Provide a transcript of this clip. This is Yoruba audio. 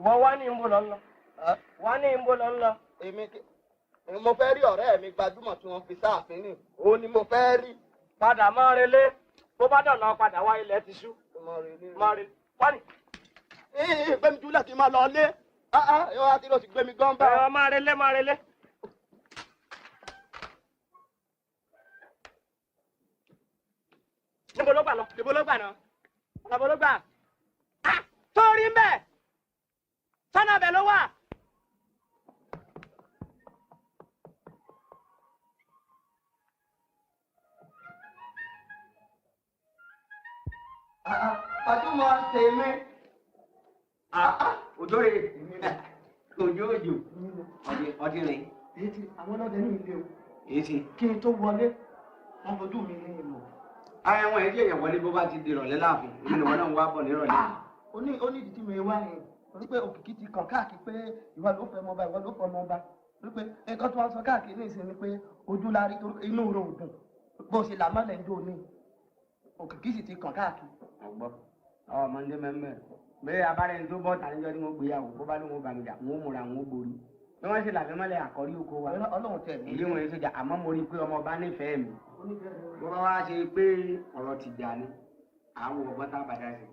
wọ́n wá ní ìbò lọ́nà. wọ́n ní ìbò lọ́nà. mo fẹ́ rí ọ̀rẹ́ mi gbajúmọ̀ tí wọ́n fi sáàfin ni òun ni mo fẹ́ rí. padà máa relé bó bá dọ̀nà padà wá ilẹ̀ ti ṣú. máa relé wá ní. gbẹ̀mí júlẹ̀ kí n máa lọ lé yóò wá tí ló ti gbé mi gan bá. ẹ máa relé máa relé. níbo ló gbà lọ. níbo ló gbà náà. níbo ló gbà. torí mbẹ sọ́nà bẹ̀ ló wà. Ọdúnmọ̀ tèmi. Òjò rè òjò ọdún rè. Àwọn ọlọ́dẹ ní ilé o. Èyí ti. Kí n tó wọlé, wọ́n fojú mi ní ìmọ̀. Ara wọn èdè èèyàn wọlé bó bá ti di ìrọ̀lẹ́ láàfin. Èmi ni wọn náà ń wá bọ̀ nírọ̀lẹ́. Ó ní ìdí tí mi wá yẹn. Torí pé òkìkí ti kàn káàkiri pé ìwọ ló fẹ́ mọba ìwọ ló fọ́ mọba. Torí pé nǹkan tó wá sọ káàkiri ní ìsinmi pé ojú la rí inú rẹ̀ ò dùn. Bó ṣe là mọ́lẹ̀ ń dò ní. Òkìkí sì ti kàn káàkiri. Ọgbọ́n ọmọdé mẹ́mẹ́ bẹ́ẹ̀ abárẹ́ ní tó bọ́ tà níjọ́ tí wọ́n gbé yàwó bó bá ló ń bàmìjà wọ́n múra wọ́n borí bí wọ́n ṣe làbẹ́ mọ́lẹ̀ àkọ́rí oko wa Ọlọ́run tẹ̀ mí. èyí wọn yẹn sójà àmọ́ mo rí i pé ọmọ ọba nífẹ̀ẹ́ mi bó bá wá ṣe pé ọ̀rọ̀ ti jà ní àwọn ọgbọ́n tá a bàdá sí